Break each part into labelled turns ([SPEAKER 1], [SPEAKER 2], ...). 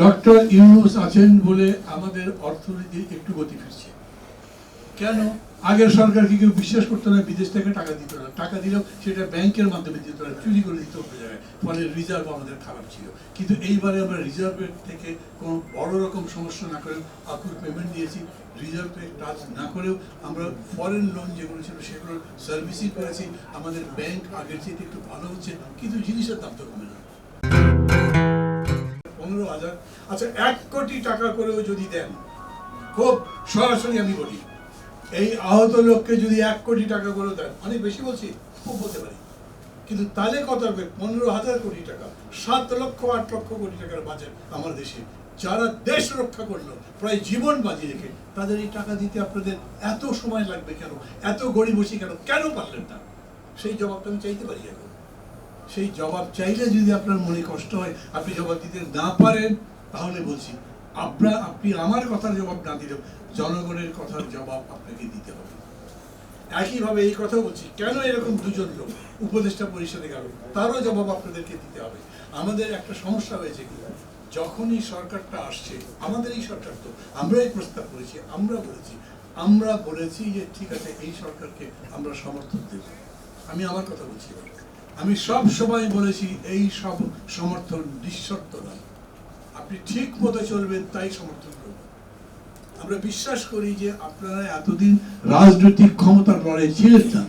[SPEAKER 1] Doctor Yunus আছেন বলে আমাদের অর্থনীতি একটু গতি ফিরছে। কেন? আগের সরকার কি কেউ বিশ্বাস করতো না, বিদেশ থেকে টাকা দিত না, টাকা দিলেও সেটা ব্যাংকের মাধ্যমে দিত না, চুরি করে দিত অন্য জায়গায়, ফলে রিজার্ভ আমাদের খারাপ ছিল। কিন্তু এইবারে আমরা রিজার্ভের থেকে কোনো বড় রকম সমস্যা না করেও আকুল পেমেন্ট দিয়েছি, রিজার্ভে টাচ না করেও আমরা ফরেন লোন যেগুলো ছিল সেগুলো সার্ভিসিং করেছি। আমাদের ব্যাংক আগের চেয়ে একটু ভালো হচ্ছে, কিন্তু জিনিসের দাম তো কমে না। 15,000, আচ্ছা 1 কোটি টাকা করেও যদি দেন, খুব সরাসরি আমি বলি, এই আহত লোককে যদি 1 কোটি টাকা করে দেন, অনেক বেশি বলছি, খুব বলতে পারি, কিন্তু তাহলে কত হবে? 15,000 কোটি টাকা, 7 লক্ষ 8 লক্ষ কোটি টাকার বাজেট আমার দেশে। যারা দেশ রক্ষা করলো প্রায় জীবন বাজি রেখে, তাদের এই টাকা দিতে আপনাদের এত সময় লাগবে কেন? এত গড়িমসি কেন? কেন পারলেন না? সেই জবাবটা আমি চাইতে পারি এখন। সেই জবাব চাইলে যদি আপনার মনে কষ্ট হয়, আপনি জবাব দিতে না পারেন, তাহলে বলছি আপনি আমার কথার জবাব না দিলেও জনগণের কথার জবাব আপনাকে দিতে হবে। একইভাবে এই কথা বলছি, কেন এরকম দুজন লোক উপদেষ্টা পরিষদে গেল, তারও জবাব আপনাদেরকে দিতে হবে। আমাদের একটা সমস্যা হয়েছে কি, যখনই সরকারটা আসছে, আমাদের এই সরকার তো আমরাই প্রস্তাব করেছি, আমরা বলেছি যে ঠিক আছে, এই সরকারকে আমরা সমর্থন দেব। আমি আমার কথা বলছি, আমি সব সময় বলেছি এই সব সমর্থন নিঃশর্ত নয়, আপনি ঠিক মতো চলবেন তাই সমর্থন করব। আমরা বিশ্বাস করি যে আপনারা এতদিন রাজনৈতিক ক্ষমতার লড়াই ছিলেন না,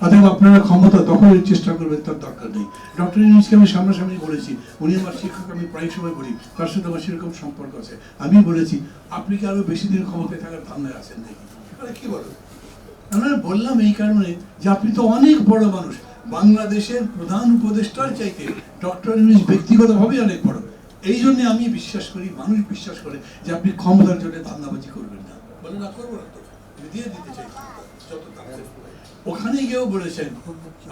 [SPEAKER 1] অথবা আপনারা ক্ষমতা দখলের চেষ্টা করবেন, তার দরকার নেই। ডক্টর ইউনূসকে আমি সামনাসামনি বলেছি, উনি আমার শিক্ষক, আমি প্রায় সময় বলি, তার সাথে আমার সেরকম সম্পর্ক আছে। আমি বলেছি আপনি কি আরো বেশি দিন ক্ষমতায় থাকার ধান্দায় আছেন নাকি? আরে কি বলো? আমরা বললাম এই কারণে যে আপনি তো অনেক বড় মানুষ, বাংলাদেশের প্রধান উপদেষ্টার চাইতে ডক্টর ইউনূস ব্যক্তিগতভাবে অনেক বড়। এই জন্য আমি বিশ্বাস করি, মানুষ বিশ্বাস করে যে আপনি ক্ষমতার জন্য ধান্দাবাজি করবেন না। বলে না, করবো না তো, দিয়ে দিতে চাই যত তাড়াতাড়ি। ওখানে গিয়েও বলেছেন,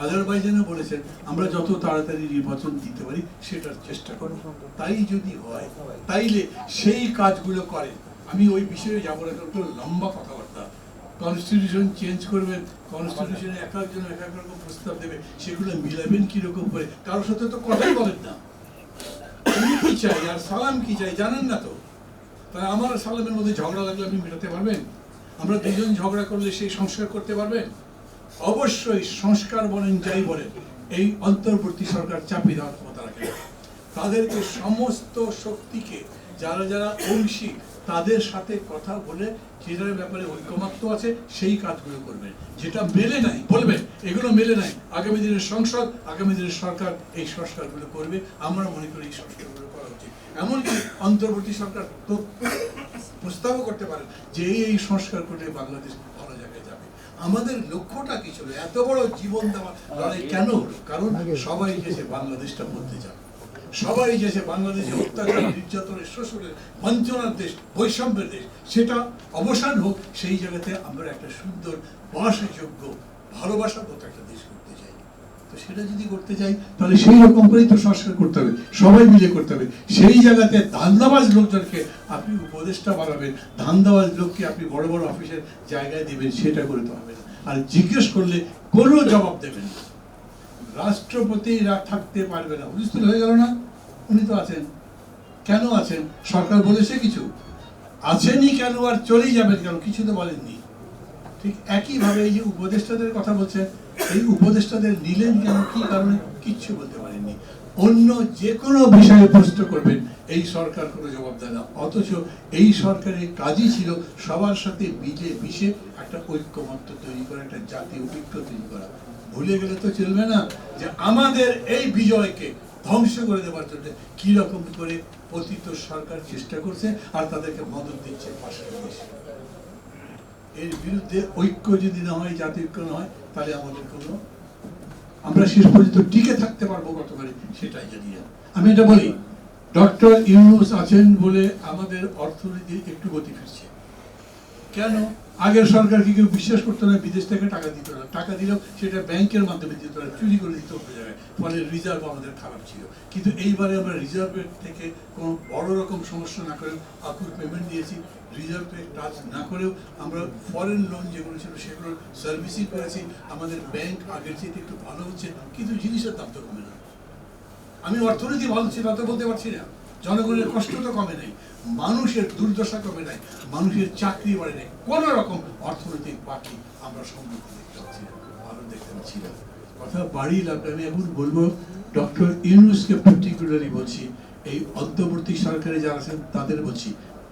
[SPEAKER 1] আজারবাইজানে বলেছেন, আমরা যত তাড়াতাড়ি নির্বাচন দিতে পারি সেটার চেষ্টা করব। তাই যদি হয়, তাইলে সেই কাজগুলো করেন। আমি ওই বিষয়ে যাবো না, একটু লম্বা কথাবার্তা। কনস্টিটিউশন চেঞ্জ করবেন, কনস্টিটিউশনে এক একজন এক এক রকম প্রস্তাব দেবে, সেগুলো মিলাবেন কিরকম করে? কারোর সাথে তো কথাই বলেন না। আমি কি চাই আর সালাম কি চাই জানেন না তো। তাই আমার সালামের মধ্যে ঝগড়া লাগলে আপনি মেটাতে পারবেন? আমরা দুজন ঝগড়া করলে সেই সংস্কার করতে পারবেন? অবশ্যই সংস্কার বলেন যাই বলেন, এই অন্তর্বর্তী সরকার চাপিয়ে দেওয়ার ক্ষমতা রাখে। তাদেরকে সমস্ত শক্তিকে, যারা যারা অংশী, তাদের সাথে কথা বলে যেটার ব্যাপারে ঐকমত্য আছে সেই কাজগুলো করবেন। যেটা মেলে নাই বলবেন এগুলো মেলে নাই, আগামী দিনের সংসদ, আগামী দিনের সরকার এই সংস্কারগুলো করবে। আমরা মনে করি এই সংস্কারগুলো করা উচিত। এমনকি অন্তর্বর্তী সরকার তো প্রস্তাবও করতে পারেন যে এই সংস্কার করলে বাংলাদেশ ভালো জায়গায় যাবে। আমাদের লক্ষ্যটা কি ছিল? এত বড় জীবন দেওয়া লড়াই কেন হলো? কারণ সবাই গেছে বাংলাদেশটা বলতে চান, সবাই গেছে বাংলাদেশে অত্যাচার, নির্যাতনের, শোষণের, বঞ্চনার দেশ, বৈষম্যের দেশ, সেটা অবসান হোক। সেই জায়গাতে আমরা একটা সুন্দর বাসযোগ্য, ভালোবাসার মতো একটা দেশ করতে চাই। তো সেটা যদি করতে চাই, তাহলে সেই রকম করেই তো সংস্কার করতে হবে, সবাই মিলে করতে হবে। সেই জায়গাতে ধান্দাবাজ লোকজনকে আপনি উপদেষ্টা বানাবেন, ধান্দাবাজ লোককে আপনি বড় বড় অফিসের জায়গায় দেবেন, সেটা করে তো হবে না। আর জিজ্ঞেস করলে কোনো জবাব দেবেন না। রাষ্ট্রপতি থাকতে পারবে না, হুলস্থুল হয়ে গেল না? উনি তো আছেন, কেন আছেন? সরকার বলেছে কিছু? আছেনই কেন আর চলেই যাবেন কেন? কিছু তো বলেননি। ঠিক একইভাবে এই যে উপদেষ্টাদের কথা বলছেন, এই উপদেষ্টাদের নিলেন কেন, কি কারণে, কিচ্ছু বলতে পারেননি। অন্য যে কোনো বিষয়ে প্রশ্ন করবেন, এই সরকার কোনো জবাব দেয় না। অথচ এই সরকারের কাজই ছিল সবার সাথে মিশে একটা ঐক্যমত্য তৈরি করা, একটা জাতীয় ঐক্য তৈরি করা। ভুলে গেলে তো চলবে না যে আমাদের এই বিজয়কে ধ্বংস করে দেওয়ার জন্য কি রকম করে পতিত সরকার চেষ্টা করছে, আর তাদেরকে মদত দিচ্ছে পাশের দেশে। এর বিরুদ্ধে ঐক্য যদি না হয়, জাতীয় ঐক্য না হয়, তাহলে আমাদের কোনো, আমরা শেষ পর্যন্ত টিকে থাকতে পারবো কত করে সেটাই জানি না। আমি এটা বলি, ডক্টর ইউনূস আছেন বলে আমাদের অর্থনীতি একটু গতি ফিরছে। কেন? আগের সরকার কি কেউ বিশ্বাস করতো না, বিদেশ থেকে টাকা দিত না, টাকা দিলেও সেটা ব্যাংকের মাধ্যমে দিত না, চুরি করে দিত অন্য জায়গায়, ফলে রিজার্ভ আমাদের খারাপ ছিল। কিন্তু এইবারে আমরা রিজার্ভের থেকে কোনো বড় রকম সমস্যা না করেও আকুল পেমেন্ট দিয়েছি, রিজার্ভে টাচ না করেও আমরা ফরেন লোন যেগুলো ছিল সেগুলো সার্ভিসিং করেছি। আমাদের ব্যাংক আগের চেয়ে একটু ভালো হচ্ছে, কিন্তু জিনিসের দাম তো কমে না। আমি অর্থনীতি ভালো ছিল তো বলতে পারছি না, জনগণের কষ্ট তো কমে নাই, মানুষের দুর্দশা কমে নাই, মানুষের চাকরি বাড়ে নাই, কোন রকম অর্থনৈতিক পাখি আমরা সমৃদ্ধি দেখতে পাচ্ছি না, ভালো দেখতে পাচ্ছি না। কথা বাড়িয়ে লাভ, আমি এখন বলবো ডক্টর ইউনূসকে পার্টিকুলারলি বলছি, এই অন্তর্বর্তী সরকারে যারা আছেন তাদের বলছি,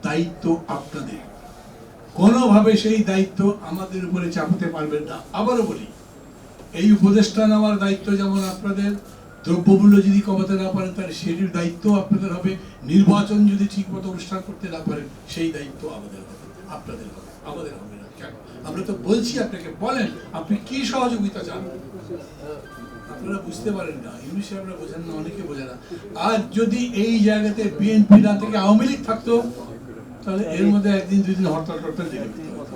[SPEAKER 1] দায়িত্ব আপনাদের, কোনোভাবে সেই দায়িত্ব আমাদের উপরে চাপাতে পারবেন না। আবারও বলি, এই উপদেষ্টা নেওয়ার দায়িত্ব যেমন আপনাদের, দ্রব্যমূল্য যদি কমাতে না পারেন তাহলে সেটির দায়িত্ব আপনাদের হবে, নির্বাচন যদি ঠিকমতো অনুষ্ঠান করতে না পারেন সেই দায়িত্ব আমাদের হবে, আপনাদের হবে, আমাদের হবে না। কেন? আমরা তো বলছি আপনাকে, বলেন আপনি কি সহযোগিতা চান। আপনারা বুঝতে পারেন না, ইউনূস সাহেবরা বোঝেন না, অনেকে বোঝে না। আজ যদি এই জায়গাতে বিএনপি না থেকে আওয়ামী লীগ থাকতো তাহলে এর মধ্যে একদিন দুই দিন হরতাল টরতাল দেখে দিতে হতো।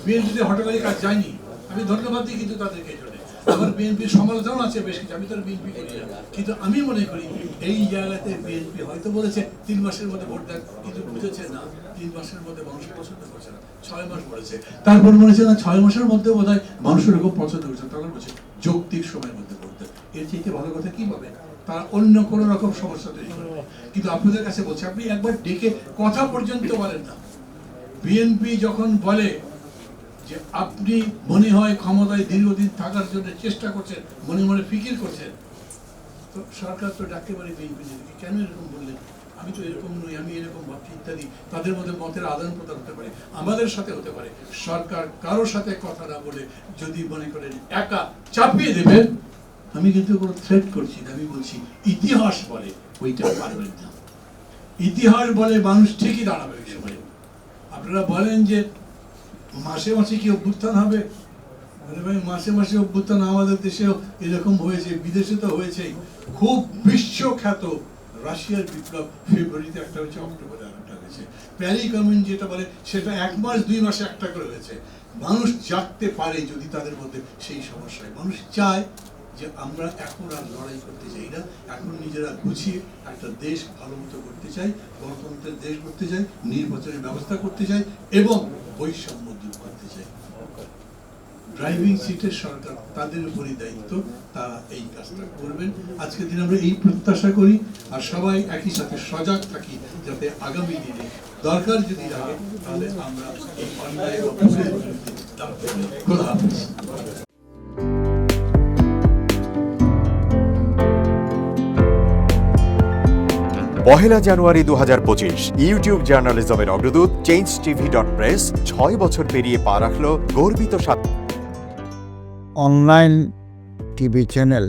[SPEAKER 1] বিএনপিতে হরতালের কাজ যায়নি, আমি ধন্যবাদ দিই কিন্তু তাদেরকে এই জন্য। আমার বিএনপির সমালোচনা আছে বেশ কিছু, আমি তো বিএনপি করি না, কিন্তু আমি মনে করি এই জায়গাতে বিএনপি হয়তো বলেছে 3 মাসের মধ্যে ভোট দেন, কিন্তু বুঝেছে না 3 মাসের মধ্যে মানুষ পছন্দ করছে না, 6 মাস বলেছে, তারপর বলেছে না 6 মাসের মধ্যে বোধ হয় মানুষের খুব পছন্দ করছে, তাহলে বলছে যৌক্তিক সময়ের মধ্যে ভোট দেন। এর চাইতে ভালো কথা কি পাবে? তার অন্য কোন রকম সমস্যা তৈরি করবে। কিন্তু আপনাদের কাছে বলছি, আপনি একবার ডেকে কথা পর্যন্ত বলেন না। বিএনপি যখন বলে যে আপনি মনে হয় ক্ষমতায় দীর্ঘদিন থাকার জন্য চেষ্টা করছেন, মনে মনে ফিকির করছেন, তো সরকার তো ডাকতে পারে বিএনপি, কেন এরকম বললেন, আমি তো এরকম নই, আমি এরকম ভাবছি ইত্যাদি, তাদের মধ্যে মতের আদান প্রদান হতে পারে, আমাদের সাথে হতে পারে। সরকার কারোর সাথে কথা না বলে যদি মনে করেন একা চাপিয়ে দেবেন, আমি কিন্তু কোনো থ্রেট করছি না, আমি বলছি ইতিহাস বলে ওইটা পারবেন না। ইতিহাস বলে মানুষ ঠিকই দাঁড়াবে ওই সময়। আপনারা বলেন যে মাসে মাসে কি অভ্যুত্থান হবে, আরে ভাই মাসে মাসে অভ্যুত্থান আমাদের দেশেও এরকম হয়েছে, বিদেশে তো হয়েছে। খুব বিশ্বখ্যাত রাশিয়ার বিপ্লব ফেব্রুয়ারিতে একটা হয়েছে, অক্টোবরে আরেকটা হয়েছে। প্যারি কমিউন যেটা বলে সেটা 1 মাস 2 মাসে একটা করে হয়েছে। মানুষ জাগতে পারে যদি তাদের মধ্যে সেই সমস্যায়, মানুষ চায় যে আমরা এখন আর লড়াই করতে চাই না, এখন নিজেরা গুছিয়ে একটা দেশ ভালো মতো করতে চাই, গণতন্ত্রের দেশ করতে চাই, নির্বাচনের ব্যবস্থা করতে চাই এবং বৈষম্য দূর করতে চাই। ড্রাইভিং সিটের সরকার, তাদের উপরই দায়িত্ব, তারা এই কাজটা করবেন। আজকের দিন আমরা এই প্রত্যাশা করি, আর সবাই একই সাথে সজাগ থাকি যাতে আগামী দিনে দরকার যদি লাগে তাহলে আমরা এই অন্যায় ও অপরাধের বিরুদ্ধে দাঁড়াতে পারি। খোদা হাফেজ।
[SPEAKER 2] পহেলা জানুয়ারি 2025 ইউটিউব জার্নালিজমের অগ্রদূত changetv.press 6 বছর পেরিয়ে পা রাখল গর্বিত
[SPEAKER 3] online TV channel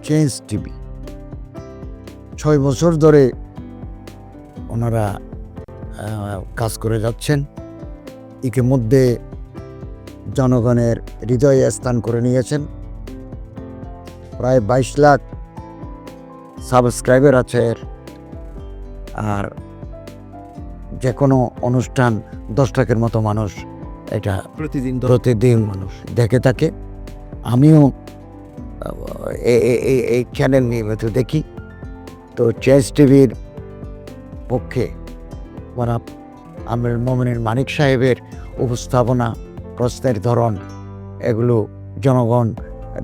[SPEAKER 3] change TV 6 বছর ধরে ওনারা কাজ করে যাচ্ছেন। ইতিমধ্যে জনগণের হৃদয়ে স্থান করে নিয়েছেন। প্রায় 22 লাখ সাবস্ক্রাইবার আছে। আর যে কোনো অনুষ্ঠান 10 লাখের মতো মানুষ এটা প্রতিদিন মানুষ দেখে থাকে। আমিও এই চ্যানেল নিয়মিত দেখি। তো চেঞ্জ টিভির পক্ষে আমির মোমিনুল মানিক সাহেবের উপস্থাপনা, প্রশ্নের ধরন, এগুলো জনগণ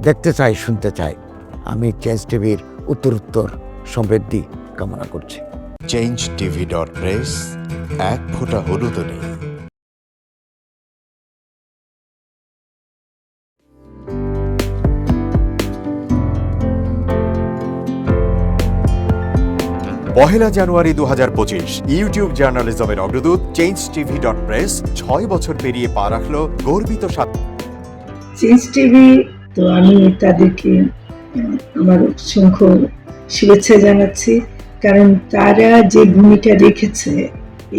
[SPEAKER 3] দেখতে চায়, শুনতে চায়। আমি চেঞ্জ টিভির উত্তরোত্তর সমৃদ্ধি কামনা করছি।
[SPEAKER 2] changetv.press, এক ফোঁটা হলুদও নেই। পহেলা জানুয়ারি 2025 ইউটিউব জার্নালিজমের অগ্রদূত changetv.press 6 বছর পেরিয়ে পা রাখল গর্বিত
[SPEAKER 4] চেঞ্জ টিভি। তো আমি তাদেরকে আমার অসংখ্য শুভেচ্ছা জানাচ্ছি, কারণ তারা যে ভূমিকা রেখেছে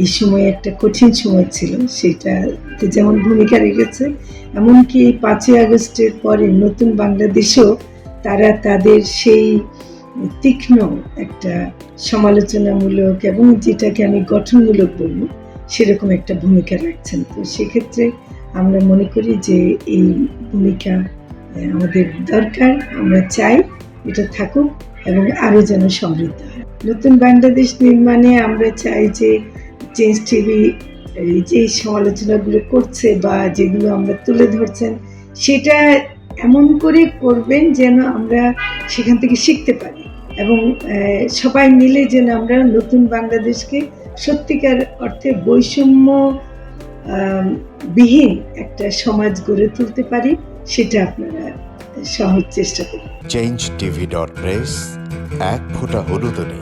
[SPEAKER 4] এই সময়, একটা কঠিন সময় ছিল, সেটাতে যেমন ভূমিকা রেখেছে, এমনকি 5ই আগস্টের পরে নতুন বাংলাদেশেও তারা তাদের সেই তীক্ষ্ণ একটা সমালোচনামূলক এবং যেটাকে আমি গঠনমূলক বলবো সেরকম একটা ভূমিকা রাখছেন। তো সেক্ষেত্রে আমরা মনে করি যে এই ভূমিকা আমাদের দরকার, আমরা চাই এটা থাকুক এবং আরও যেন সমৃদ্ধ হয়। নতুন বাংলাদেশ নির্মাণে আমরা চাই যে চেঞ্জ টিভি যে সমালোচনাগুলো করছে বা যেগুলো আমরা তুলে ধরছেন সেটা এমন করে করবেন যেন আমরা সেখান থেকে শিখতে পারি এবং সবাই মিলে যেন আমরা নতুন বাংলাদেশকে সত্যিকার অর্থে বৈষম্য বিহীন একটা সমাজ গড়ে তুলতে পারি, সেটা আপনারা সহজ চেষ্টা করুন।
[SPEAKER 2] changeTV.press, এক ফোঁটা হলুদ নেই।